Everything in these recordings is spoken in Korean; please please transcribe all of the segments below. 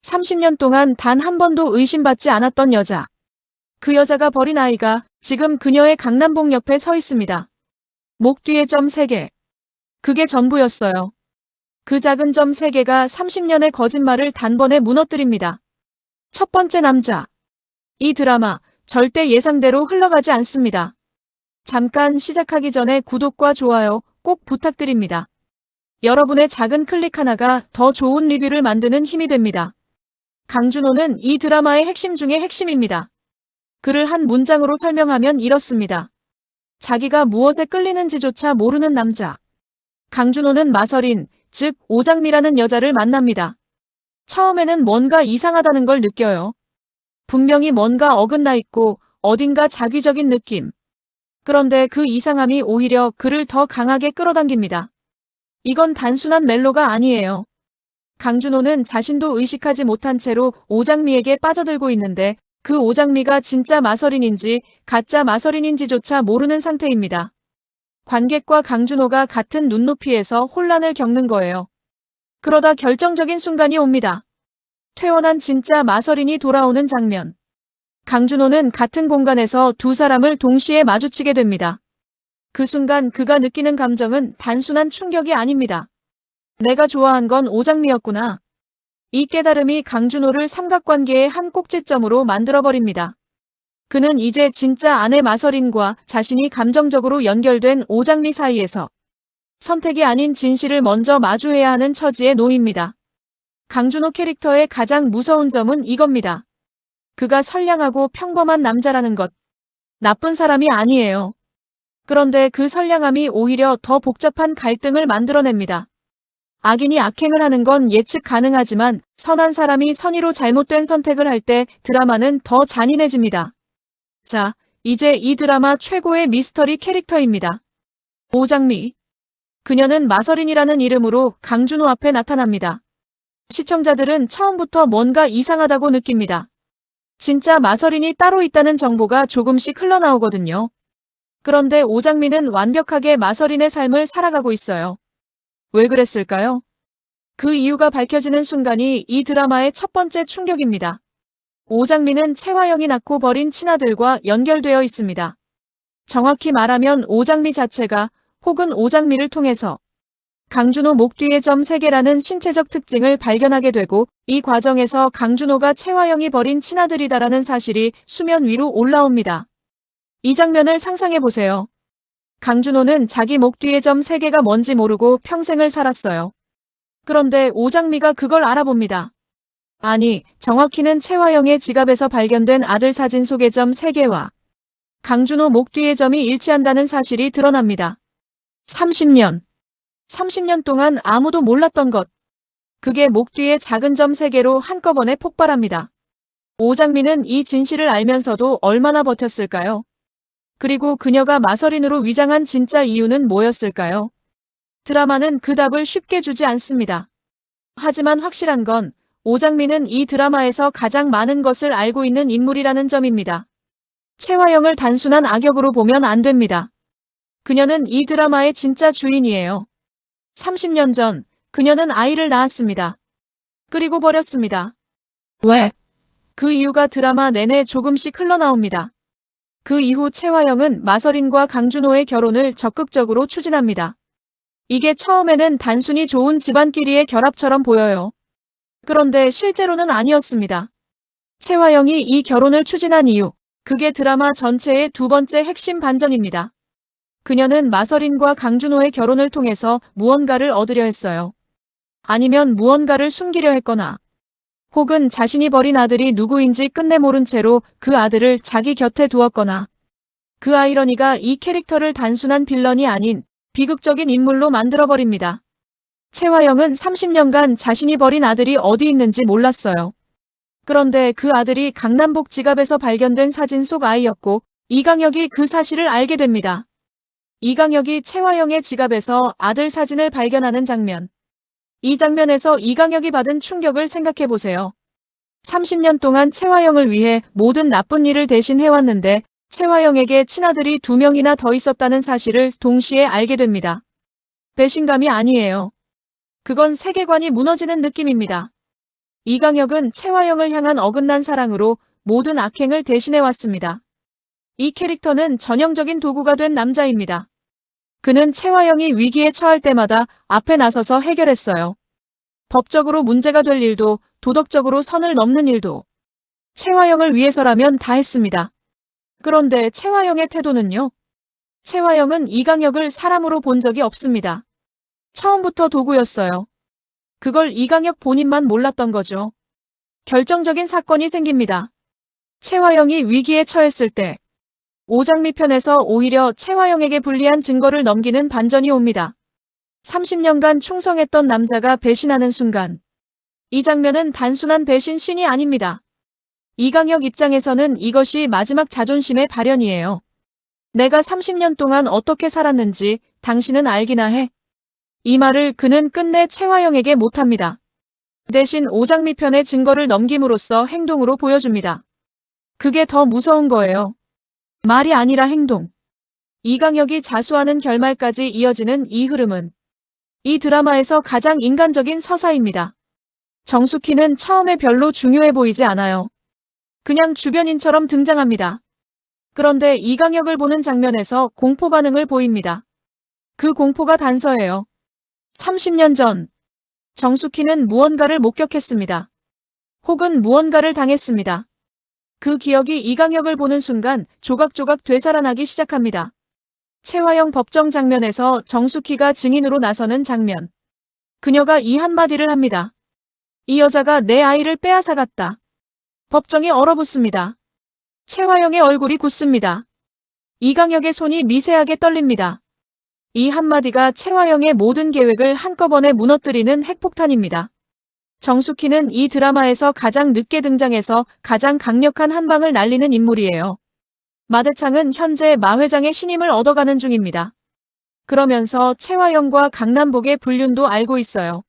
30년 동안 단 한 번도 의심받지 않았던 여자. 그 여자가 버린 아이가 지금 그녀의 강남복 옆에 서 있습니다. 목 뒤에 점 3개. 그게 전부였어요. 그 작은 점 3개가 30년의 거짓말을 단번에 무너뜨립니다. 첫 번째 남자. 이 드라마 절대 예상대로 흘러가지 않습니다. 잠깐 시작하기 전에 구독과 좋아요 꼭 부탁드립니다. 여러분의 작은 클릭 하나가 더 좋은 리뷰를 만드는 힘이 됩니다. 강준호는 이 드라마의 핵심 중의 핵심입니다. 그를 한 문장으로 설명하면 이렇습니다. 자기가 무엇에 끌리는지조차 모르는 남자. 강준호는 마서린, 즉 오장미라는 여자를 만납니다. 처음에는 뭔가 이상하다는 걸 느껴요. 분명히 뭔가 어긋나 있고 어딘가 자기적인 느낌. 그런데 그 이상함이 오히려 그를 더 강하게 끌어당깁니다. 이건 단순한 멜로가 아니에요. 강준호는 자신도 의식하지 못한 채로 오장미에게 빠져들고 있는데 그 오장미가 진짜 마서린인지 가짜 마서린인지조차 모르는 상태입니다. 관객과 강준호가 같은 눈높이에서 혼란을 겪는 거예요. 그러다 결정적인 순간이 옵니다. 퇴원한 진짜 마서린이 돌아오는 장면. 강준호는 같은 공간에서 두 사람을 동시에 마주치게 됩니다. 그 순간 그가 느끼는 감정은 단순한 충격이 아닙니다. 내가 좋아한 건 오장미였구나. 이 깨달음이 강준호를 삼각관계의 한 꼭지점으로 만들어버립니다. 그는 이제 진짜 아내 마서린과 자신이 감정적으로 연결된 오장미 사이에서 선택이 아닌 진실을 먼저 마주해야 하는 처지에 놓입니다. 강준호 캐릭터의 가장 무서운 점은 이겁니다. 그가 선량하고 평범한 남자라는 것. 나쁜 사람이 아니에요. 그런데 그 선량함이 오히려 더 복잡한 갈등을 만들어냅니다. 악인이 악행을 하는 건 예측 가능하지만 선한 사람이 선의로 잘못된 선택을 할 때 드라마는 더 잔인해집니다. 자, 이제 이 드라마 최고의 미스터리 캐릭터입니다. 오장미. 그녀는 마서린이라는 이름으로 강준호 앞에 나타납니다. 시청자들은 처음부터 뭔가 이상하다고 느낍니다. 진짜 마서린이 따로 있다는 정보가 조금씩 흘러나오거든요. 그런데 오장미는 완벽하게 마서린의 삶을 살아가고 있어요. 왜 그랬을까요? 그 이유가 밝혀지는 순간이 이 드라마의 첫 번째 충격입니다. 오장미는 채화영이 낳고 버린 친아들과 연결되어 있습니다. 정확히 말하면 오장미 자체가 혹은 오장미를 통해서 강준호 목 뒤에 점 3개라는 신체적 특징을 발견하게 되고 이 과정에서 강준호가 채화영이 버린 친아들이다라는 사실이 수면 위로 올라옵니다. 이 장면을 상상해보세요. 강준호는 자기 목 뒤에 점 3개가 뭔지 모르고 평생을 살았어요. 그런데 오장미가 그걸 알아봅니다. 아니, 정확히는 채화영의 지갑에서 발견된 아들 사진 속의 점 3개와 강준호 목 뒤의 점이 일치한다는 사실이 드러납니다. 30년 동안 아무도 몰랐던 것. 그게 목 뒤에 작은 점 3개로 한꺼번에 폭발합니다. 오장미는 이 진실을 알면서도 얼마나 버텼을까요? 그리고 그녀가 마서린으로 위장한 진짜 이유는 뭐였을까요? 드라마는 그 답을 쉽게 주지 않습니다. 하지만 확실한 건 오장미는 이 드라마에서 가장 많은 것을 알고 있는 인물이라는 점입니다. 채화영을 단순한 악역으로 보면 안 됩니다. 그녀는 이 드라마의 진짜 주인이에요. 30년 전 그녀는 아이를 낳았습니다. 그리고 버렸습니다. 왜? 그 이유가 드라마 내내 조금씩 흘러나옵니다. 그 이후 채화영은 마서린과 강준호의 결혼을 적극적으로 추진합니다. 이게 처음에는 단순히 좋은 집안끼리의 결합처럼 보여요. 그런데 실제로는 아니었습니다. 채화영이 이 결혼을 추진한 이유, 그게 드라마 전체의 두 번째 핵심 반전입니다. 그녀는 마서린과 강준호의 결혼을 통해서 무언가를 얻으려 했어요. 아니면 무언가를 숨기려 했거나 혹은 자신이 버린 아들이 누구인지 끝내 모른 채로 그 아들을 자기 곁에 두었거나 그 아이러니가 이 캐릭터를 단순한 빌런이 아닌 비극적인 인물로 만들어버립니다. 채화영은 30년간 자신이 버린 아들이 어디 있는지 몰랐어요. 그런데 그 아들이 강남복 지갑에서 발견된 사진 속 아이였고 이강혁이 그 사실을 알게 됩니다. 이강혁이 채화영의 지갑에서 아들 사진을 발견하는 장면. 이 장면에서 이강혁이 받은 충격을 생각해보세요. 30년 동안 채화영을 위해 모든 나쁜 일을 대신 해왔는데 채화영에게 친아들이 2명이나 더 있었다는 사실을 동시에 알게 됩니다. 배신감이 아니에요. 그건 세계관이 무너지는 느낌입니다. 이강혁은 채화영을 향한 어긋난 사랑으로 모든 악행을 대신해왔습니다. 이 캐릭터는 전형적인 도구가 된 남자입니다. 그는 채화영이 위기에 처할 때마다 앞에 나서서 해결했어요. 법적으로 문제가 될 일도 도덕적으로 선을 넘는 일도 채화영을 위해서라면 다 했습니다. 그런데 채화영의 태도는요? 채화영은 이강혁을 사람으로 본 적이 없습니다. 처음부터 도구였어요. 그걸 이강혁 본인만 몰랐던 거죠. 결정적인 사건이 생깁니다. 채화영이 위기에 처했을 때 오장미 편에서 오히려 채화영에게 불리한 증거를 넘기는 반전이 옵니다. 30년간 충성했던 남자가 배신하는 순간 이 장면은 단순한 배신 씬이 아닙니다. 이강혁 입장에서는 이것이 마지막 자존심의 발현이에요. 내가 30년 동안 어떻게 살았는지 당신은 알기나 해. 이 말을 그는 끝내 채화영에게 못합니다. 대신 오장미 편의 증거를 넘김으로써 행동으로 보여줍니다. 그게 더 무서운 거예요. 말이 아니라 행동. 이강혁이 자수하는 결말까지 이어지는 이 흐름은 이 드라마에서 가장 인간적인 서사입니다. 정숙희는 처음에 별로 중요해 보이지 않아요. 그냥 주변인처럼 등장합니다. 그런데 이강혁을 보는 장면에서 공포 반응을 보입니다. 그 공포가 단서예요. 30년 전 정숙희는 무언가를 목격했습니다. 혹은 무언가를 당했습니다. 그 기억이 이강혁을 보는 순간 조각조각 되살아나기 시작합니다. 채화영 법정 장면에서 정숙희가 증인으로 나서는 장면. 그녀가 이 한마디를 합니다. 이 여자가 내 아이를 빼앗아갔다. 법정이 얼어붙습니다. 채화영의 얼굴이 굳습니다. 이강혁의 손이 미세하게 떨립니다. 이 한마디가 채화영의 모든 계획을 한꺼번에 무너뜨리는 핵폭탄입니다. 정숙희는 이 드라마에서 가장 늦게 등장해서 가장 강력한 한방을 날리는 인물이에요. 마대창은 현재 마 회장의 신임을 얻어가는 중입니다. 그러면서 채화영과 강남복의 불륜도 알고 있어요.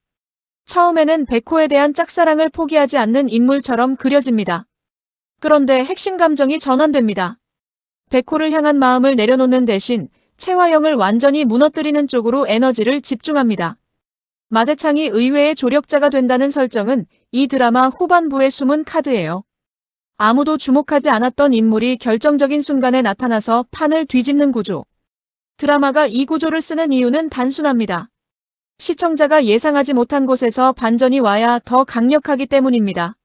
처음에는 백호에 대한 짝사랑을 포기하지 않는 인물처럼 그려집니다. 그런데 핵심 감정이 전환됩니다. 백호를 향한 마음을 내려놓는 대신 채화영을 완전히 무너뜨리는 쪽으로 에너지를 집중합니다. 마대창이 의외의 조력자가 된다는 설정은 이 드라마 후반부의 숨은 카드예요. 아무도 주목하지 않았던 인물이 결정적인 순간에 나타나서 판을 뒤집는 구조. 드라마가 이 구조를 쓰는 이유는 단순합니다. 시청자가 예상하지 못한 곳에서 반전이 와야 더 강력하기 때문입니다.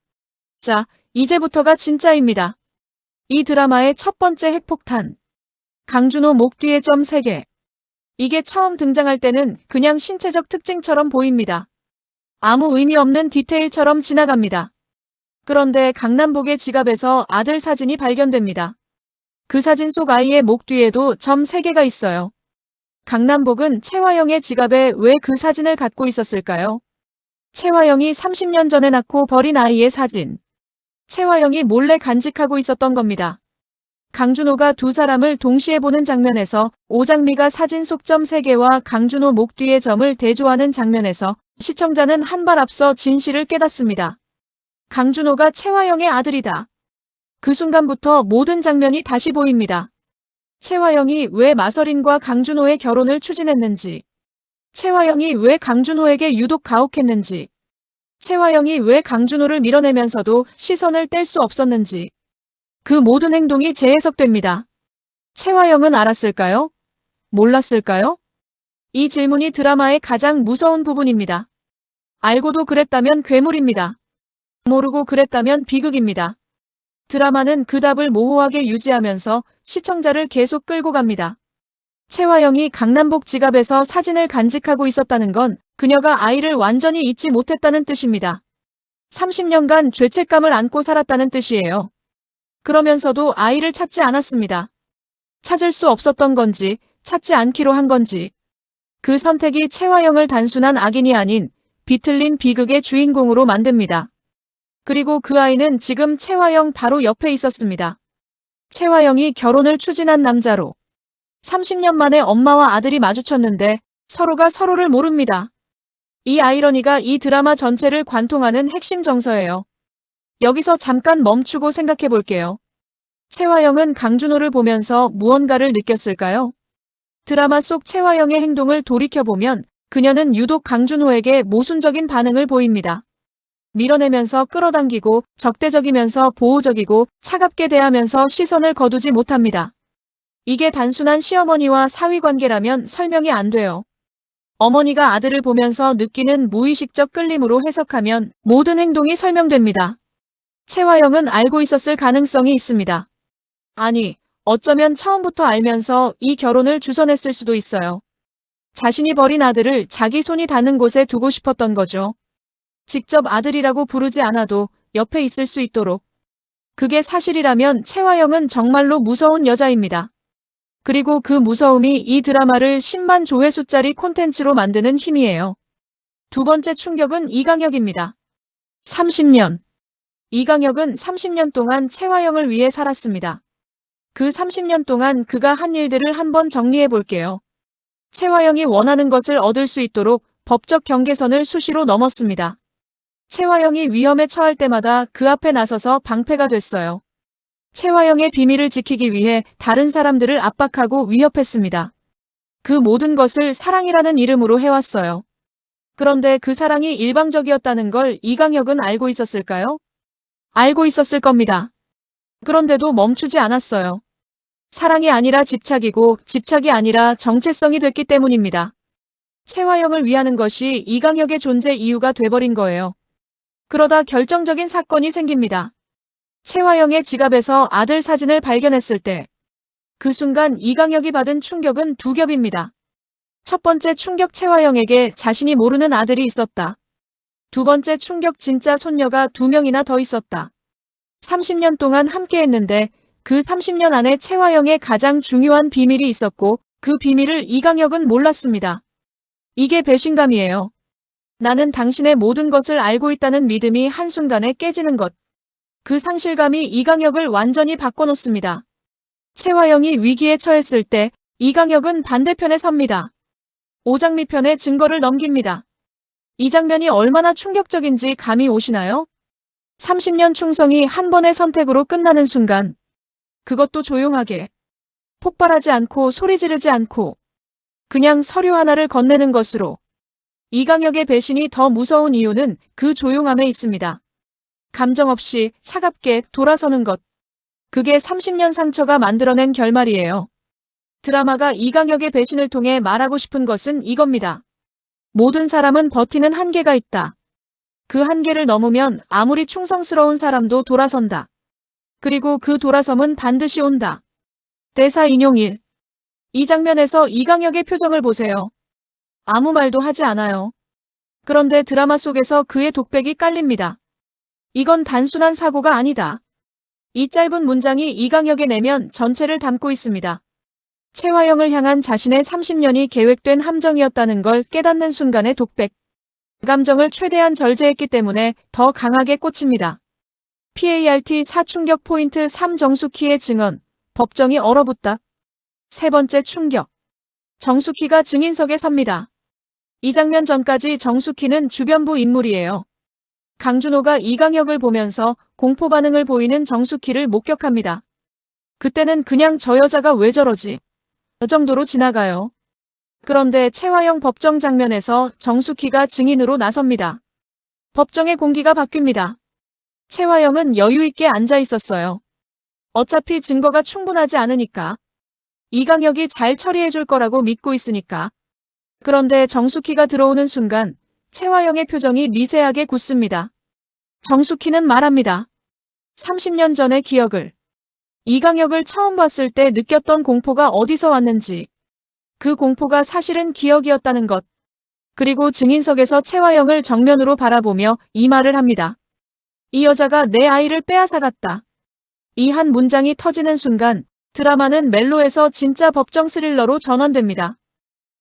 자, 이제부터가 진짜입니다. 이 드라마의 첫 번째 핵폭탄. 강준호 목 뒤에 점 3개. 이게 처음 등장할 때는 그냥 신체적 특징처럼 보입니다. 아무 의미 없는 디테일처럼 지나갑니다. 그런데 강남복의 지갑에서 아들 사진이 발견됩니다. 그 사진 속 아이의 목 뒤에도 점 3개가 있어요. 강남복은 채화영의 지갑에 왜 그 사진을 갖고 있었을까요? 채화영이 30년 전에 낳고 버린 아이의 사진. 채화영이 몰래 간직하고 있었던 겁니다. 강준호가 두 사람을 동시에 보는 장면에서 오장미가 사진 속 점 3개와 강준호 목 뒤의 점을 대조하는 장면에서 시청자는 한 발 앞서 진실을 깨닫습니다. 강준호가 채화영의 아들이다. 그 순간부터 모든 장면이 다시 보입니다. 채화영이 왜 마서린과 강준호의 결혼을 추진했는지, 채화영이 왜 강준호에게 유독 가혹했는지, 채화영이 왜 강준호를 밀어내면서도 시선을 뗄 수 없었는지, 그 모든 행동이 재해석됩니다. 채화영은 알았을까요? 몰랐을까요? 이 질문이 드라마의 가장 무서운 부분입니다. 알고도 그랬다면 괴물입니다. 모르고 그랬다면 비극입니다. 드라마는 그 답을 모호하게 유지하면서 시청자를 계속 끌고 갑니다. 채화영이 강남복 지갑에서 사진을 간직하고 있었다는 건 그녀가 아이를 완전히 잊지 못했다는 뜻입니다. 30년간 죄책감을 안고 살았다는 뜻이에요. 그러면서도 아이를 찾지 않았습니다. 찾을 수 없었던 건지, 찾지 않기로 한 건지. 그 선택이 채화영을 단순한 악인이 아닌 비틀린 비극의 주인공으로 만듭니다. 그리고 그 아이는 지금 채화영 바로 옆에 있었습니다. 채화영이 결혼을 추진한 남자로 30년 만에 엄마와 아들이 마주쳤는데 서로가 서로를 모릅니다. 이 아이러니가 이 드라마 전체를 관통하는 핵심 정서예요. 여기서 잠깐 멈추고 생각해 볼게요. 채화영은 강준호를 보면서 무언가를 느꼈을까요? 드라마 속 채화영의 행동을 돌이켜보면 그녀는 유독 강준호에게 모순적인 반응을 보입니다. 밀어내면서 끌어당기고 적대적이면서 보호적이고 차갑게 대하면서 시선을 거두지 못합니다. 이게 단순한 시어머니와 사위 관계라면 설명이 안 돼요. 어머니가 아들을 보면서 느끼는 무의식적 끌림으로 해석하면 모든 행동이 설명됩니다. 채화영은 알고 있었을 가능성이 있습니다. 아니, 어쩌면 처음부터 알면서 이 결혼을 주선했을 수도 있어요. 자신이 버린 아들을 자기 손이 닿는 곳에 두고 싶었던 거죠. 직접 아들이라고 부르지 않아도 옆에 있을 수 있도록. 그게 사실이라면 채화영은 정말로 무서운 여자입니다. 그리고 그 무서움이 이 드라마를 10만 조회수짜리 콘텐츠로 만드는 힘이에요. 두 번째 충격은 이강혁입니다. 30년. 이강혁은 30년 동안 채화영을 위해 살았습니다. 그 30년 동안 그가 한 일들을 한번 정리해 볼게요. 채화영이 원하는 것을 얻을 수 있도록 법적 경계선을 수시로 넘었습니다. 채화영이 위험에 처할 때마다 그 앞에 나서서 방패가 됐어요. 채화영의 비밀을 지키기 위해 다른 사람들을 압박하고 위협했습니다. 그 모든 것을 사랑이라는 이름으로 해왔어요. 그런데 그 사랑이 일방적이었다는 걸 이강혁은 알고 있었을까요? 알고 있었을 겁니다. 그런데도 멈추지 않았어요. 사랑이 아니라 집착이고 집착이 아니라 정체성이 됐기 때문입니다. 채화영을 위하는 것이 이강혁의 존재 이유가 돼버린 거예요. 그러다 결정적인 사건이 생깁니다. 채화영의 지갑에서 아들 사진을 발견했을 때 그 순간 이강혁이 받은 충격은 두 겹입니다. 첫 번째 충격, 채화영에게 자신이 모르는 아들이 있었다. 두 번째 충격, 진짜 손녀가 2명이나 더 있었다. 30년 동안 함께했는데 그 30년 안에 채화영의 가장 중요한 비밀이 있었고 그 비밀을 이강혁은 몰랐습니다. 이게 배신감이에요. 나는 당신의 모든 것을 알고 있다는 믿음이 한순간에 깨지는 것. 그 상실감이 이강혁을 완전히 바꿔놓습니다. 채화영이 위기에 처했을 때 이강혁은 반대편에 섭니다. 오장미편에 증거를 넘깁니다. 이 장면이 얼마나 충격적인지 감이 오시나요? 30년 충성이 한 번의 선택으로 끝나는 순간, 그것도 조용하게, 폭발하지 않고 소리 지르지 않고 그냥 서류 하나를 건네는 것으로. 이강혁의 배신이 더 무서운 이유는 그 조용함에 있습니다. 감정 없이 차갑게 돌아서는 것. 그게 30년 상처가 만들어낸 결말이에요. 드라마가 이강혁의 배신을 통해 말하고 싶은 것은 이겁니다. 모든 사람은 버티는 한계가 있다. 그 한계를 넘으면 아무리 충성스러운 사람도 돌아선다. 그리고 그 돌아섬은 반드시 온다. 대사 인용 1. 이 장면에서 이강혁의 표정을 보세요. 아무 말도 하지 않아요. 그런데 드라마 속에서 그의 독백이 깔립니다. 이건 단순한 사고가 아니다. 이 짧은 문장이 이강혁의 내면 전체를 담고 있습니다. 채화영을 향한 자신의 30년이 계획된 함정이었다는 걸 깨닫는 순간의 독백. 감정을 최대한 절제했기 때문에 더 강하게 꽂힙니다. PART 4 충격 포인트 3 정숙희의 증언. 법정이 얼어붙다. 세 번째 충격. 정숙희가 증인석에 섭니다. 이 장면 전까지 정숙희는 주변부 인물이에요. 강준호가 이강혁을 보면서 공포 반응을 보이는 정숙희를 목격합니다. 그때는 그냥 저 여자가 왜 저러지? 그 정도로 지나가요. 그런데 채화영 법정 장면에서 정숙희가 증인으로 나섭니다. 법정의 공기가 바뀝니다. 채화영은 여유 있게 앉아 있었어요. 어차피 증거가 충분하지 않으니까. 이강혁이 잘 처리해 줄 거라고 믿고 있으니까. 그런데 정숙희가 들어오는 순간 채화영의 표정이 미세하게 굳습니다. 정숙희는 말합니다. 30년 전의 기억을. 이강혁을 처음 봤을 때 느꼈던 공포가 어디서 왔는지. 그 공포가 사실은 기억이었다는 것. 그리고 증인석에서 채화영을 정면으로 바라보며 이 말을 합니다. 이 여자가 내 아이를 빼앗아갔다. 이 한 문장이 터지는 순간 드라마는 멜로에서 진짜 법정 스릴러로 전환됩니다.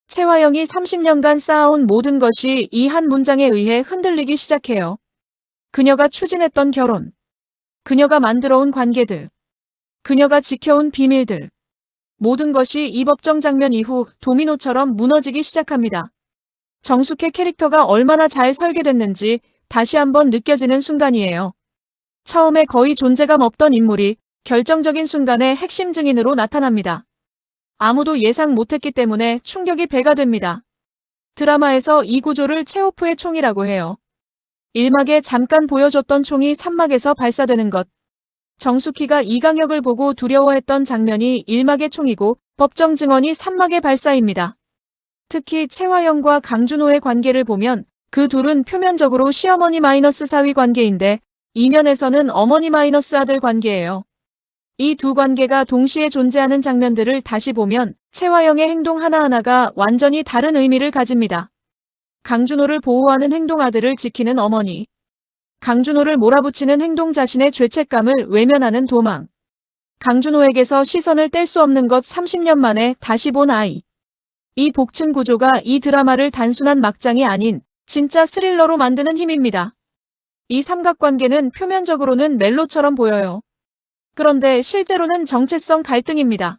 채화영이 30년간 쌓아온 모든 것이 이 한 문장에 의해 흔들리기 시작해요. 그녀가 추진했던 결혼, 그녀가 만들어온 관계들, 그녀가 지켜온 비밀들. 모든 것이 이 법정 장면 이후 도미노처럼 무너지기 시작합니다. 정숙의 캐릭터가 얼마나 잘 설계됐는지 다시 한번 느껴지는 순간이에요. 처음에 거의 존재감 없던 인물이 결정적인 순간에 핵심 증인으로 나타납니다. 아무도 예상 못했기 때문에 충격이 배가 됩니다. 드라마에서 이 구조를 체오프의 총이라고 해요. 1막에 잠깐 보여줬던 총이 3막에서 발사되는 것. 정숙희가 이강혁을 보고 두려워했던 장면이 1막의 총이고 법정 증언이 3막의 발사입니다. 특히 채화영과 강준호의 관계를 보면 그 둘은 표면적으로 시어머니 마이너스 사위 관계인데 이면에서는 어머니 마이너스 아들 관계예요. 이 두 관계가 동시에 존재하는 장면들을 다시 보면 채화영의 행동 하나하나가 완전히 다른 의미를 가집니다. 강준호를 보호하는 행동 아들을 지키는 어머니. 강준호를 몰아붙이는 행동 자신의 죄책감을 외면하는 도망. 강준호에게서 시선을 뗄 수 없는 것 30년 만에 다시 본 아이. 이 복층 구조가 이 드라마를 단순한 막장이 아닌 진짜 스릴러로 만드는 힘입니다. 이 삼각관계는 표면적으로는 멜로처럼 보여요. 그런데 실제로는 정체성 갈등입니다.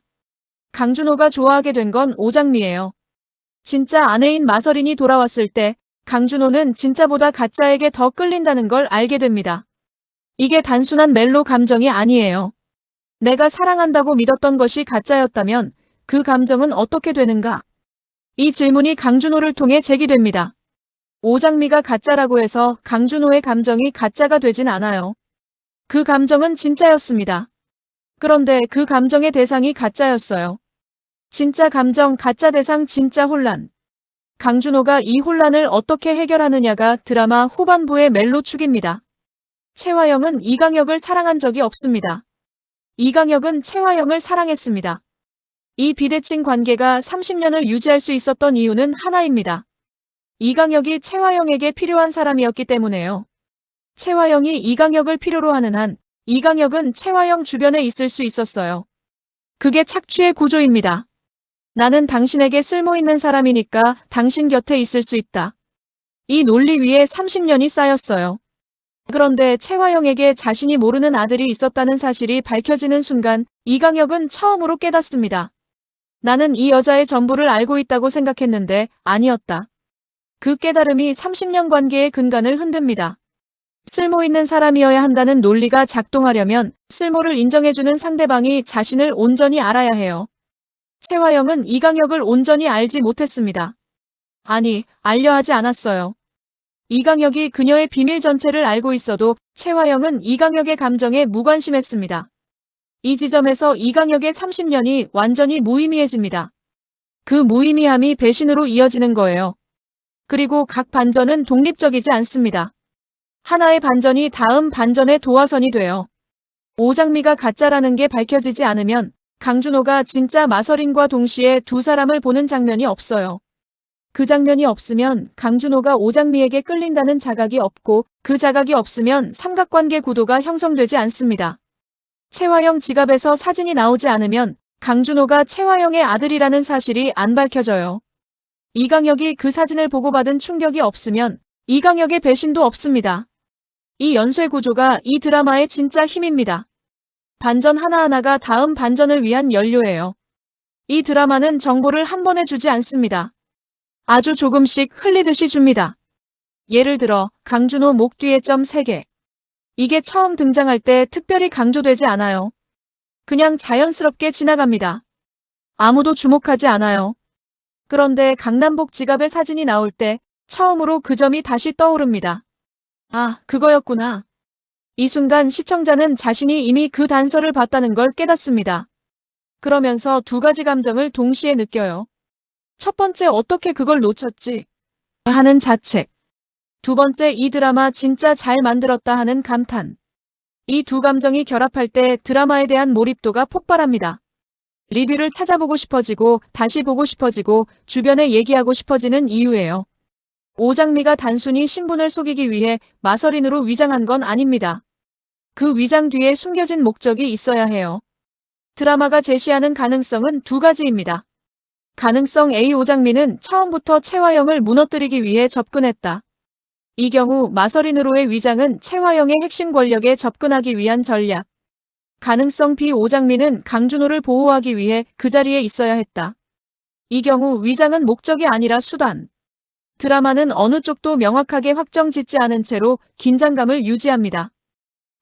강준호가 좋아하게 된 건 오장미예요. 진짜 아내인 마서린이 돌아왔을 때 강준호는 진짜보다 가짜에게 더 끌린다는 걸 알게 됩니다. 이게 단순한 멜로 감정이 아니에요. 내가 사랑한다고 믿었던 것이 가짜였다면 그 감정은 어떻게 되는가? 이 질문이 강준호를 통해 제기됩니다. 오장미가 가짜라고 해서 강준호의 감정이 가짜가 되진 않아요. 그 감정은 진짜였습니다. 그런데 그 감정의 대상이 가짜였어요. 진짜 감정, 가짜 대상, 진짜 혼란. 강준호가 이 혼란을 어떻게 해결하느냐가 드라마 후반부의 멜로축입니다. 채화영은 이강혁을 사랑한 적이 없습니다. 이강혁은 채화영을 사랑했습니다. 이 비대칭 관계가 30년을 유지할 수 있었던 이유는 하나입니다. 이강혁이 채화영에게 필요한 사람이었기 때문에요. 채화영이 이강혁을 필요로 하는 한 이강혁은 채화영 주변에 있을 수 있었어요. 그게 착취의 구조입니다. 나는 당신에게 쓸모있는 사람이니까 당신 곁에 있을 수 있다. 이 논리 위에 30년이 쌓였어요. 그런데 채화영에게 자신이 모르는 아들이 있었다는 사실이 밝혀지는 순간 이강혁은 처음으로 깨닫습니다. 나는 이 여자의 전부를 알고 있다고 생각했는데 아니었다. 그 깨달음이 30년 관계의 근간을 흔듭니다. 쓸모있는 사람이어야 한다는 논리가 작동하려면 쓸모를 인정해주는 상대방이 자신을 온전히 알아야 해요. 채화영은 이강혁을 온전히 알지 못했습니다. 아니, 알려 하지 않았어요. 이강혁이 그녀의 비밀 전체를 알고 있어도 채화영은 이강혁의 감정에 무관심했습니다. 이 지점에서 이강혁의 30년이 완전히 무의미해집니다. 그 무의미함이 배신으로 이어지는 거예요. 그리고 각 반전은 독립적이지 않습니다. 하나의 반전이 다음 반전의 도화선이 돼요. 오장미가 가짜라는 게 밝혀지지 않으면 강준호가 진짜 마서린과 동시에 두 사람을 보는 장면이 없어요. 그 장면이 없으면 강준호가 오장미에게 끌린다는 자각이 없고 그 자각이 없으면 삼각관계 구도가 형성되지 않습니다. 채화영 지갑에서 사진이 나오지 않으면 강준호가 채화영의 아들이라는 사실이 안 밝혀져요. 이강혁이 그 사진을 보고 받은 충격이 없으면 이강혁의 배신도 없습니다. 이 연쇄 구조가 이 드라마의 진짜 힘입니다. 반전 하나하나가 다음 반전을 위한 연료예요. 이 드라마는 정보를 한 번에 주지 않습니다. 아주 조금씩 흘리듯이 줍니다. 예를 들어 강준호 목 뒤에 점 3개. 이게 처음 등장할 때 특별히 강조되지 않아요. 그냥 자연스럽게 지나갑니다. 아무도 주목하지 않아요. 그런데 강남복 지갑의 사진이 나올 때 처음으로 그 점이 다시 떠오릅니다. 아, 그거였구나. 이 순간 시청자는 자신이 이미 그 단서를 봤다는 걸 깨닫습니다. 그러면서 두 가지 감정을 동시에 느껴요. 첫 번째, 어떻게 그걸 놓쳤지? 하는 자책. 두 번째, 이 드라마 진짜 잘 만들었다 하는 감탄. 이 두 감정이 결합할 때 드라마에 대한 몰입도가 폭발합니다. 리뷰를 찾아보고 싶어지고 다시 보고 싶어지고 주변에 얘기하고 싶어지는 이유예요. 오장미가 단순히 신분을 속이기 위해 마서린으로 위장한 건 아닙니다. 그 위장 뒤에 숨겨진 목적이 있어야 해요. 드라마가 제시하는 가능성은 두 가지입니다. 가능성 A, 오장미는 처음부터 채화영을 무너뜨리기 위해 접근했다. 이 경우 마서린으로의 위장은 채화영의 핵심 권력에 접근하기 위한 전략. 가능성 B, 오장미는 강준호를 보호하기 위해 그 자리에 있어야 했다. 이 경우 위장은 목적이 아니라 수단. 드라마는 어느 쪽도 명확하게 확정짓지 않은 채로 긴장감을 유지합니다.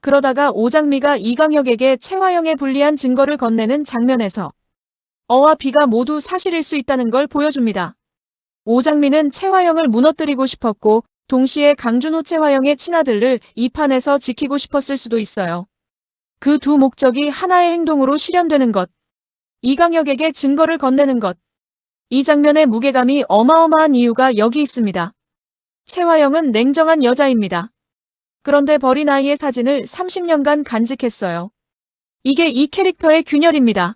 그러다가 오장미가 이강혁에게 채화영에 불리한 증거를 건네는 장면에서 어와 B가 모두 사실일 수 있다는 걸 보여줍니다. 오장미는 채화영을 무너뜨리고 싶었고 동시에 강준호 최화영의 친아들을 이 판에서 지키고 싶었을 수도 있어요. 그 두 목적이 하나의 행동으로 실현되는 것. 이강혁에게 증거를 건네는 것. 이 장면의 무게감이 어마어마한 이유가 여기 있습니다. 최화영은 냉정한 여자입니다. 그런데 버린 아이의 사진을 30년간 간직했어요. 이게 이 캐릭터의 균열입니다.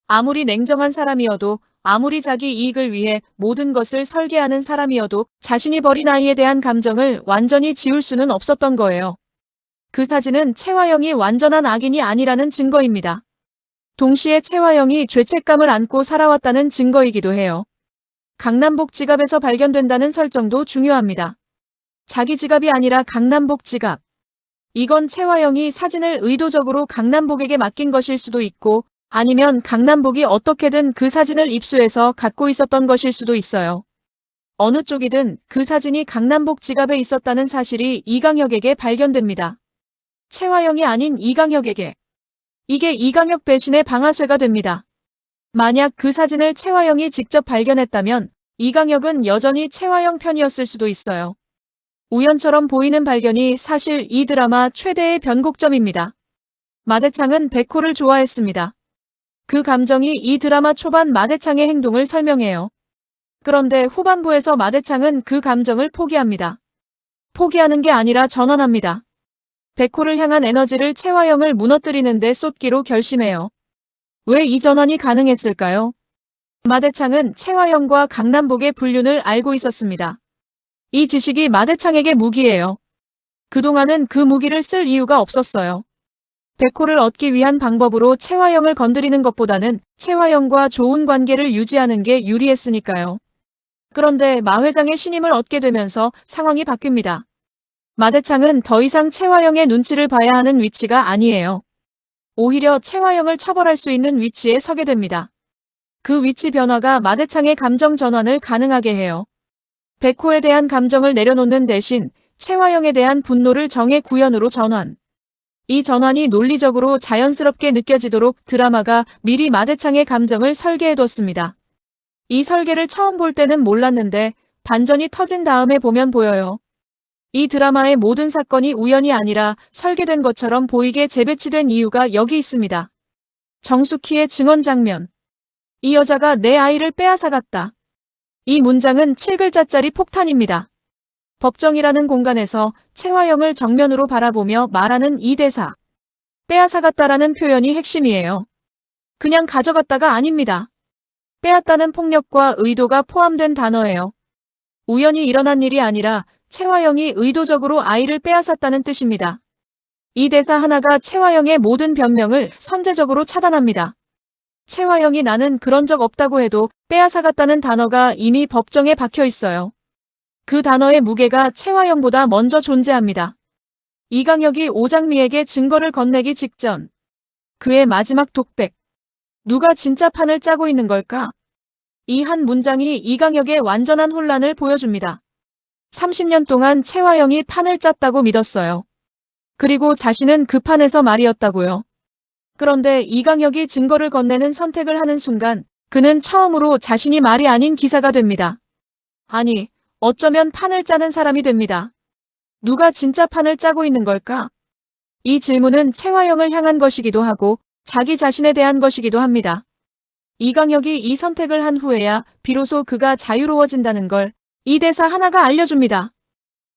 아무리 냉정한 사람이어도, 아무리 자기 이익을 위해 모든 것을 설계하는 사람이어도 자신이 버린 아이에 대한 감정을 완전히 지울 수는 없었던 거예요. 그 사진은 최화영이 완전한 악인이 아니라는 증거입니다. 동시에 최화영이 죄책감을 안고 살아왔다는 증거이기도 해요. 강남복 지갑에서 발견된다는 설정도 중요합니다. 자기 지갑이 아니라 강남복 지갑. 이건 최화영이 사진을 의도적으로 강남복에게 맡긴 것일 수도 있고, 아니면 강남복이 어떻게든 그 사진을 입수해서 갖고 있었던 것일 수도 있어요. 어느 쪽이든 그 사진이 강남복 지갑에 있었다는 사실이 이강혁에게 발견됩니다. 최화영이 아닌 이강혁에게. 이게 이강혁 배신의 방아쇠가 됩니다. 만약 그 사진을 최화영이 직접 발견했다면 이강혁은 여전히 최화영 편이었을 수도 있어요. 우연처럼 보이는 발견이 사실 이 드라마 최대의 변곡점입니다. 마대창은 백호를 좋아했습니다. 그 감정이 이 드라마 초반 마대창의 행동을 설명해요. 그런데 후반부에서 마대창은 그 감정을 포기합니다. 포기하는 게 아니라 전환합니다. 백호를 향한 에너지를 최화영을 무너뜨리는 데 쏟기로 결심해요. 왜 이 전환이 가능했을까요? 마대창은 최화영과 강남복의 불륜을 알고 있었습니다. 이 지식이 마대창에게 무기예요. 그동안은 그 무기를 쓸 이유가 없었어요. 백호를 얻기 위한 방법으로 최화영을 건드리는 것보다는 최화영과 좋은 관계를 유지하는 게 유리했으니까요. 그런데 마 회장의 신임을 얻게 되면서 상황이 바뀝니다. 마대창은 더 이상 최화영의 눈치를 봐야 하는 위치가 아니에요. 오히려 최화영을 처벌할 수 있는 위치에 서게 됩니다. 그 위치 변화가 마대창의 감정 전환을 가능하게 해요. 백호에 대한 감정을 내려놓는 대신 최화영에 대한 분노를 정의 구현으로 전환. 이 전환이 논리적으로 자연스럽게 느껴지도록 드라마가 미리 마대창의 감정을 설계해뒀습니다. 이 설계를 처음 볼 때는 몰랐는데 반전이 터진 다음에 보면 보여요. 이 드라마의 모든 사건이 우연이 아니라 설계된 것처럼 보이게 재배치된 이유가 여기 있습니다. 정숙희의 증언 장면. 이 여자가 내 아이를 빼앗아갔다. 이 문장은 7글자짜리 폭탄입니다. 법정이라는 공간에서 최화영을 정면으로 바라보며 말하는 이 대사. 빼앗아갔다라는 표현이 핵심이에요. 그냥 가져갔다가 아닙니다. 빼앗다는 폭력과 의도가 포함된 단어예요. 우연히 일어난 일이 아니라 최화영이 의도적으로 아이를 빼앗았다는 뜻입니다. 이 대사 하나가 최화영의 모든 변명을 선제적으로 차단합니다. 최화영이 나는 그런 적 없다고 해도 빼앗아갔다는 단어가 이미 법정에 박혀 있어요. 그 단어의 무게가 최화영보다 먼저 존재합니다. 이강혁이 오장미에게 증거를 건네기 직전. 그의 마지막 독백. 누가 진짜 판을 짜고 있는 걸까? 이 한 문장이 이강혁의 완전한 혼란을 보여줍니다. 30년 동안 최화영이 판을 짰다고 믿었어요. 그리고 자신은 그 판에서 말이었다고요. 그런데 이강혁이 증거를 건네는 선택을 하는 순간 그는 처음으로 자신이 말이 아닌 기사가 됩니다. 아니, 어쩌면 판을 짜는 사람이 됩니다. 누가 진짜 판을 짜고 있는 걸까? 이 질문은 최화영을 향한 것이기도 하고 자기 자신에 대한 것이기도 합니다. 이강혁이 이 선택을 한 후에야 비로소 그가 자유로워진다는 걸 이 대사 하나가 알려줍니다.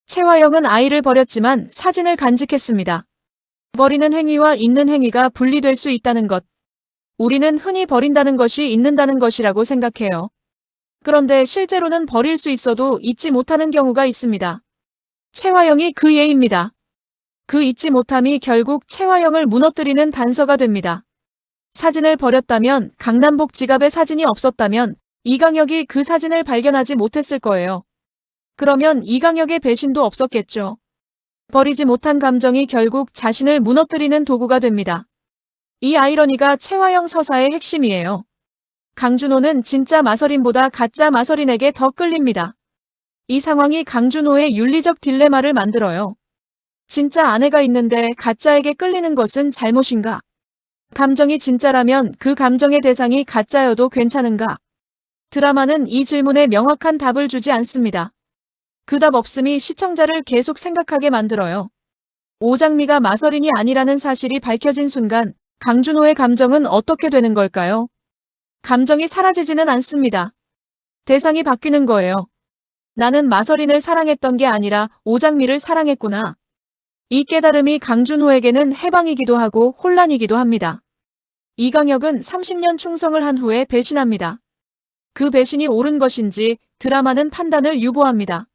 최화영은 아이를 버렸지만 사진을 간직했습니다. 버리는 행위와 있는 행위가 분리될 수 있다는 것. 우리는 흔히 버린다는 것이 있는다는 것이라고 생각해요. 그런데 실제로는 버릴 수 있어도 잊지 못하는 경우가 있습니다. 최화영이 그 예입니다. 그 잊지 못함이 결국 최화영을 무너뜨리는 단서가 됩니다. 사진을 버렸다면, 강남복 지갑에 사진이 없었다면 이강혁이 그 사진을 발견하지 못했을 거예요. 그러면 이강혁의 배신도 없었겠죠. 버리지 못한 감정이 결국 자신을 무너뜨리는 도구가 됩니다. 이 아이러니가 최화영 서사의 핵심이에요. 강준호는 진짜 마서린보다 가짜 마서린에게 더 끌립니다. 이 상황이 강준호의 윤리적 딜레마를 만들어요. 진짜 아내가 있는데 가짜에게 끌리는 것은 잘못인가? 감정이 진짜라면 그 감정의 대상이 가짜여도 괜찮은가? 드라마는 이 질문에 명확한 답을 주지 않습니다. 그 답 없음이 시청자를 계속 생각하게 만들어요. 오장미가 마서린이 아니라는 사실이 밝혀진 순간 강준호의 감정은 어떻게 되는 걸까요? 감정이 사라지지는 않습니다. 대상이 바뀌는 거예요. 나는 마서린을 사랑했던 게 아니라 오장미를 사랑했구나. 이 깨달음이 강준호에게는 해방이기도 하고 혼란이기도 합니다. 이강혁은 30년 충성을 한 후에 배신합니다. 그 배신이 옳은 것인지 드라마는 판단을 유보합니다.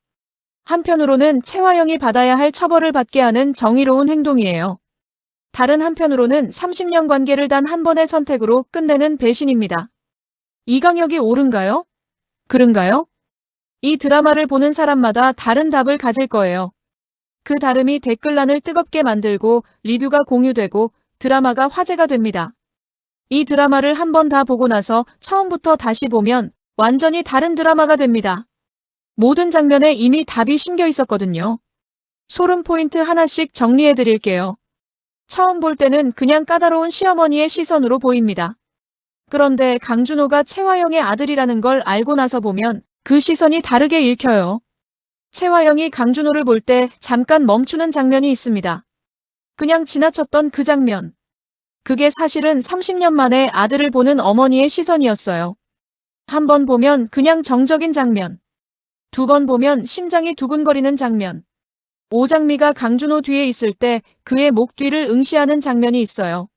한편으로는 최화영이 받아야 할 처벌을 받게 하는 정의로운 행동이에요. 다른 한편으로는 30년 관계를 단 한 번의 선택으로 끝내는 배신입니다. 이강혁이 옳은가요? 그른가요? 이 드라마를 보는 사람마다 다른 답을 가질 거예요. 그 다름이 댓글란을 뜨겁게 만들고 리뷰가 공유되고 드라마가 화제가 됩니다. 이 드라마를 한 번 다 보고 나서 처음부터 다시 보면 완전히 다른 드라마가 됩니다. 모든 장면에 이미 답이 심겨 있었거든요. 소름 포인트 하나씩 정리해 드릴게요. 처음 볼 때는 그냥 까다로운 시어머니의 시선으로 보입니다. 그런데 강준호가 최화영의 아들이라는 걸 알고 나서 보면 그 시선이 다르게 읽혀요. 최화영이 강준호를 볼 때 잠깐 멈추는 장면이 있습니다. 그냥 지나쳤던 그 장면. 그게 사실은 30년 만에 아들을 보는 어머니의 시선이었어요. 한 번 보면 그냥 정적인 장면. 두 번 보면 심장이 두근거리는 장면. 오장미가 강준호 뒤에 있을 때 그의 목 뒤를 응시하는 장면이 있어요.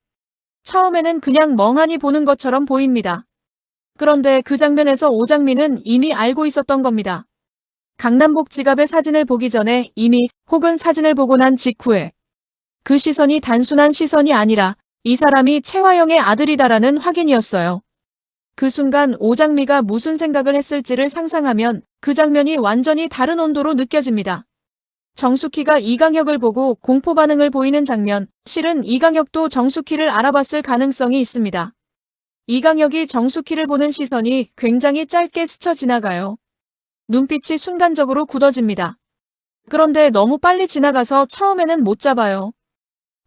처음에는 그냥 멍하니 보는 것처럼 보입니다. 그런데 그 장면에서 오장미는 이미 알고 있었던 겁니다. 강남복 지갑의 사진을 보기 전에 이미 혹은 사진을 보고 난 직후에 그 시선이 단순한 시선이 아니라 이 사람이 최화영의 아들이다라는 확인이었어요. 그 순간 오장미가 무슨 생각을 했을지를 상상하면 그 장면이 완전히 다른 온도로 느껴집니다. 정숙희가 이강혁을 보고 공포 반응을 보이는 장면, 실은 이강혁도 정숙희를 알아봤을 가능성이 있습니다. 이강혁이 정숙희를 보는 시선이 굉장히 짧게 스쳐 지나가요. 눈빛이 순간적으로 굳어집니다. 그런데 너무 빨리 지나가서 처음에는 못 잡아요.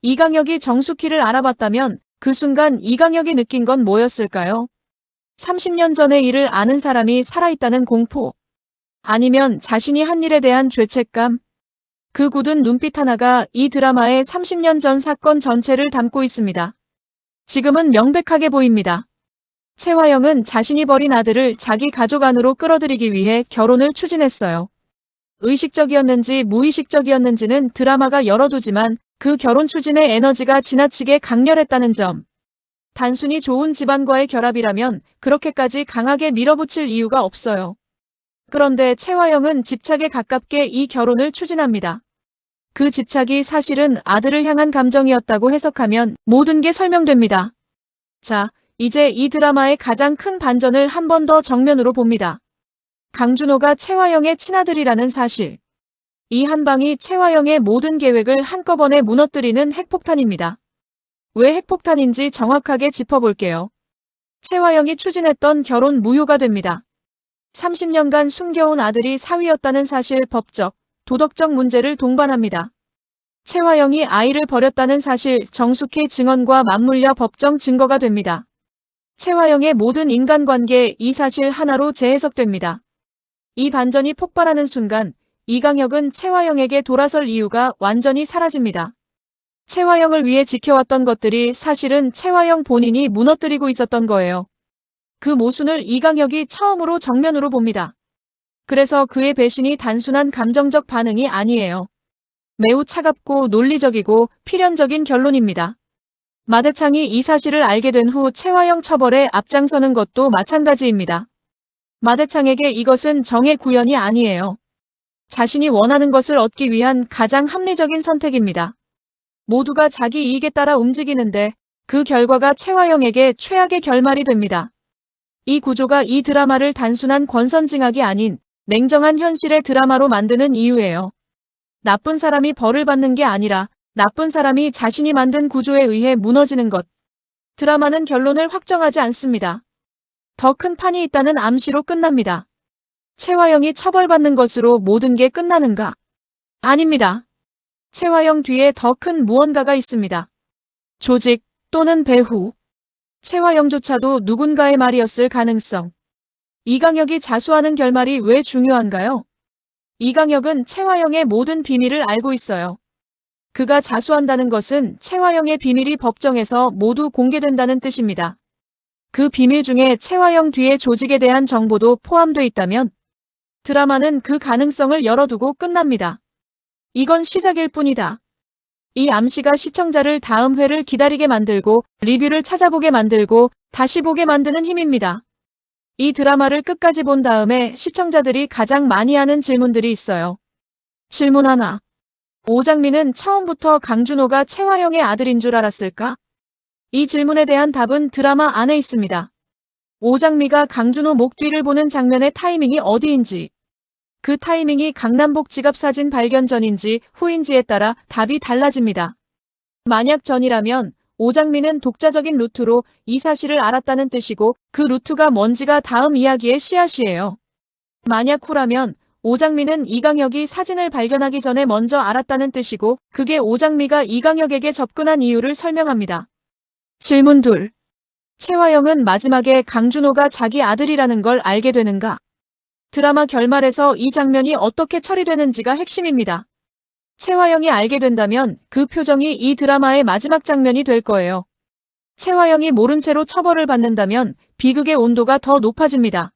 이강혁이 정숙희를 알아봤다면 그 순간 이강혁이 느낀 건 뭐였을까요? 30년 전의 일을 아는 사람이 살아있다는 공포. 아니면 자신이 한 일에 대한 죄책감. 그 굳은 눈빛 하나가 이 드라마의 30년 전 사건 전체를 담고 있습니다. 지금은 명백하게 보입니다. 최화영은 자신이 버린 아들을 자기 가족 안으로 끌어들이기 위해 결혼을 추진했어요. 의식적이었는지 무의식적이었는지는 드라마가 열어두지만 그 결혼 추진의 에너지가 지나치게 강렬했다는 점. 단순히 좋은 집안과의 결합이라면 그렇게까지 강하게 밀어붙일 이유가 없어요. 그런데 최화영은 집착에 가깝게 이 결혼을 추진합니다. 그 집착이 사실은 아들을 향한 감정이었다고 해석하면 모든 게 설명됩니다. 자, 이제 이 드라마의 가장 큰 반전을 한 번 더 정면으로 봅니다. 강준호가 최화영의 친아들이라는 사실. 이 한 방이 최화영의 모든 계획을 한꺼번에 무너뜨리는 핵폭탄입니다. 왜 핵폭탄인지 정확하게 짚어볼게요. 최화영이 추진했던 결혼 무효가 됩니다. 30년간 숨겨온 아들이 사위였다는 사실 법적, 도덕적 문제를 동반합니다. 최화영이 아이를 버렸다는 사실 정숙희 증언과 맞물려 법정 증거가 됩니다. 최화영의 모든 인간관계 이 사실 하나로 재해석됩니다. 이 반전이 폭발하는 순간 이강혁은 최화영에게 돌아설 이유가 완전히 사라집니다. 최화영을 위해 지켜왔던 것들이 사실은 최화영 본인이 무너뜨리고 있었던 거예요. 그 모순을 이강혁이 처음으로 정면으로 봅니다. 그래서 그의 배신이 단순한 감정적 반응이 아니에요. 매우 차갑고 논리적이고 필연적인 결론입니다. 마대창이 이 사실을 알게 된 후 최화영 처벌에 앞장서는 것도 마찬가지입니다. 마대창에게 이것은 정의 구현이 아니에요. 자신이 원하는 것을 얻기 위한 가장 합리적인 선택입니다. 모두가 자기 이익에 따라 움직이는데 그 결과가 최화영에게 최악의 결말이 됩니다. 이 구조가 이 드라마를 단순한 권선징악이 아닌 냉정한 현실의 드라마로 만드는 이유예요. 나쁜 사람이 벌을 받는 게 아니라 나쁜 사람이 자신이 만든 구조에 의해 무너지는 것. 드라마는 결론을 확정하지 않습니다. 더 큰 판이 있다는 암시로 끝납니다. 최화영이 처벌받는 것으로 모든 게 끝나는가? 아닙니다. 최화영 뒤에 더 큰 무언가가 있습니다. 조직 또는 배후. 최화영조차도 누군가의 말이었을 가능성. 이강혁이 자수하는 결말이 왜 중요한가요? 이강혁은 채화영의 모든 비밀을 알고 있어요. 그가 자수한다는 것은 채화영의 비밀이 법정에서 모두 공개된다는 뜻입니다. 그 비밀 중에 채화영 뒤의 조직에 대한 정보도 포함돼 있다면 드라마는 그 가능성을 열어두고 끝납니다. 이건 시작일 뿐이다. 이 암시가 시청자를 다음 회를 기다리게 만들고 리뷰를 찾아보게 만들고 다시 보게 만드는 힘입니다. 이 드라마를 끝까지 본 다음에 시청자들이 가장 많이 하는 질문들이 있어요. 질문 하나. 오장미는 처음부터 강준호가 채화영의 아들인 줄 알았을까? 이 질문에 대한 답은 드라마 안에 있습니다. 오장미가 강준호 목 뒤를 보는 장면의 타이밍이 어디인지, 그 타이밍이 강남복 지갑 사진 발견 전인지 후인지에 따라 답이 달라집니다. 만약 전이라면 오장미는 독자적인 루트로 이 사실을 알았다는 뜻이고 그 루트가 뭔지가 다음 이야기의 씨앗이에요. 만약 후라면 오장미는 이강혁이 사진을 발견하기 전에 먼저 알았다는 뜻이고 그게 오장미가 이강혁에게 접근한 이유를 설명합니다. 질문 2. 채화영은 마지막에 강준호가 자기 아들이라는 걸 알게 되는가? 드라마 결말에서 이 장면이 어떻게 처리되는지가 핵심입니다. 채화영이 알게 된다면 그 표정이 이 드라마의 마지막 장면이 될 거예요. 채화영이 모른 채로 처벌을 받는다면 비극의 온도가 더 높아집니다.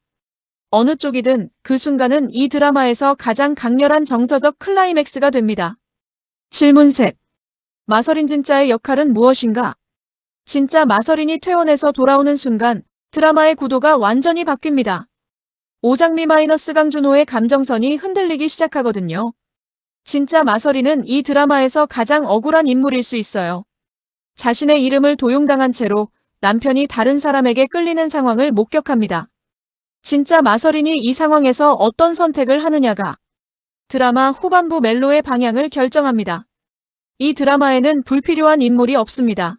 어느 쪽이든 그 순간은 이 드라마에서 가장 강렬한 정서적 클라이맥스가 됩니다. 질문 3. 마서린 진짜의 역할은 무엇인가? 진짜 마서린이 퇴원해서 돌아오는 순간 드라마의 구도가 완전히 바뀝니다. 오장미 마이너스 강준호의 감정선이 흔들리기 시작하거든요. 진짜 마서린은 이 드라마에서 가장 억울한 인물일 수 있어요. 자신의 이름을 도용당한 채로 남편이 다른 사람에게 끌리는 상황을 목격합니다. 진짜 마서린이 이 상황에서 어떤 선택을 하느냐가 드라마 후반부 멜로의 방향을 결정합니다. 이 드라마에는 불필요한 인물이 없습니다.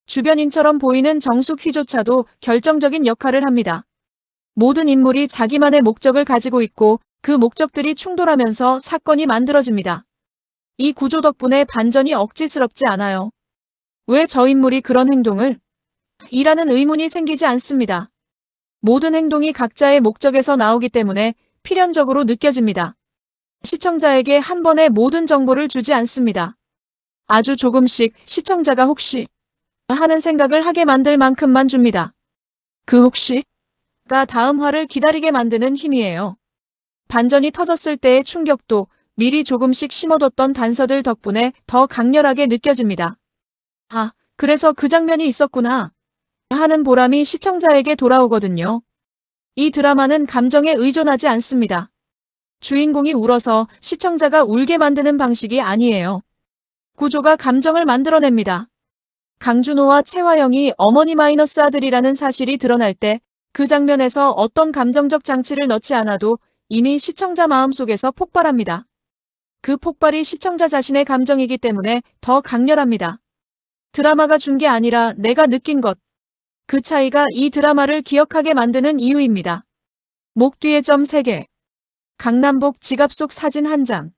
주변인처럼 보이는 정숙희조차도 결정적인 역할을 합니다. 모든 인물이 자기만의 목적을 가지고 있고 그 목적들이 충돌하면서 사건이 만들어집니다. 이 구조 덕분에 반전이 억지스럽지 않아요. 왜 저 인물이 그런 행동을? 이라는 의문이 생기지 않습니다. 모든 행동이 각자의 목적에서 나오기 때문에 필연적으로 느껴집니다. 시청자에게 한 번에 모든 정보를 주지 않습니다. 아주 조금씩 시청자가 혹시 하는 생각을 하게 만들 만큼만 줍니다. 그 혹시가 다음 화를 기다리게 만드는 힘이에요. 반전이 터졌을 때의 충격도 미리 조금씩 심어뒀던 단서들 덕분에 더 강렬하게 느껴집니다. 아, 그래서 그 장면이 있었구나 하는 보람이 시청자에게 돌아오거든요. 이 드라마는 감정에 의존하지 않습니다. 주인공이 울어서 시청자가 울게 만드는 방식이 아니에요. 구조가 감정을 만들어냅니다. 강준호와 채화영이 어머니 마이너스 아들이라는 사실이 드러날 때 그 장면에서 어떤 감정적 장치를 넣지 않아도 이미 시청자 마음속에서 폭발합니다. 그 폭발이 시청자 자신의 감정이기 때문에 더 강렬합니다. 드라마가 준 게 아니라 내가 느낀 것. 그 차이가 이 드라마를 기억하게 만드는 이유입니다. 목 뒤에 점 3개. 강남복 지갑 속 사진 1장.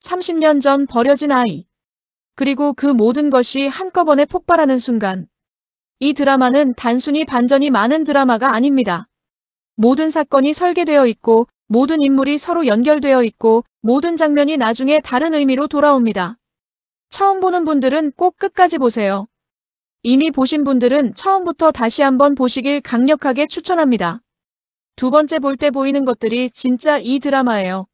30년 전 버려진 아이. 그리고 그 모든 것이 한꺼번에 폭발하는 순간. 이 드라마는 단순히 반전이 많은 드라마가 아닙니다. 모든 사건이 설계되어 있고 모든 인물이 서로 연결되어 있고 모든 장면이 나중에 다른 의미로 돌아옵니다. 처음 보는 분들은 꼭 끝까지 보세요. 이미 보신 분들은 처음부터 다시 한번 보시길 강력하게 추천합니다. 두 번째 볼 때 보이는 것들이 진짜 이 드라마예요.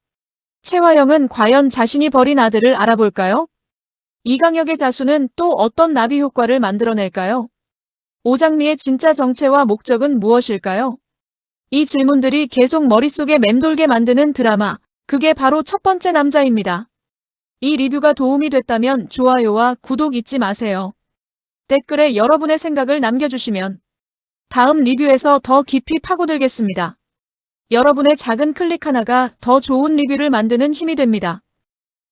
채화영은 과연 자신이 버린 아들을 알아볼까요? 이강혁의 자수는 또 어떤 나비 효과를 만들어낼까요? 오장미의 진짜 정체와 목적은 무엇일까요? 이 질문들이 계속 머릿속에 맴돌게 만드는 드라마, 그게 바로 첫 번째 남자입니다. 이 리뷰가 도움이 됐다면 좋아요와 구독 잊지 마세요. 댓글에 여러분의 생각을 남겨주시면 다음 리뷰에서 더 깊이 파고들겠습니다. 여러분의 작은 클릭 하나가 더 좋은 리뷰를 만드는 힘이 됩니다.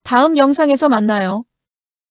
다음 영상에서 만나요.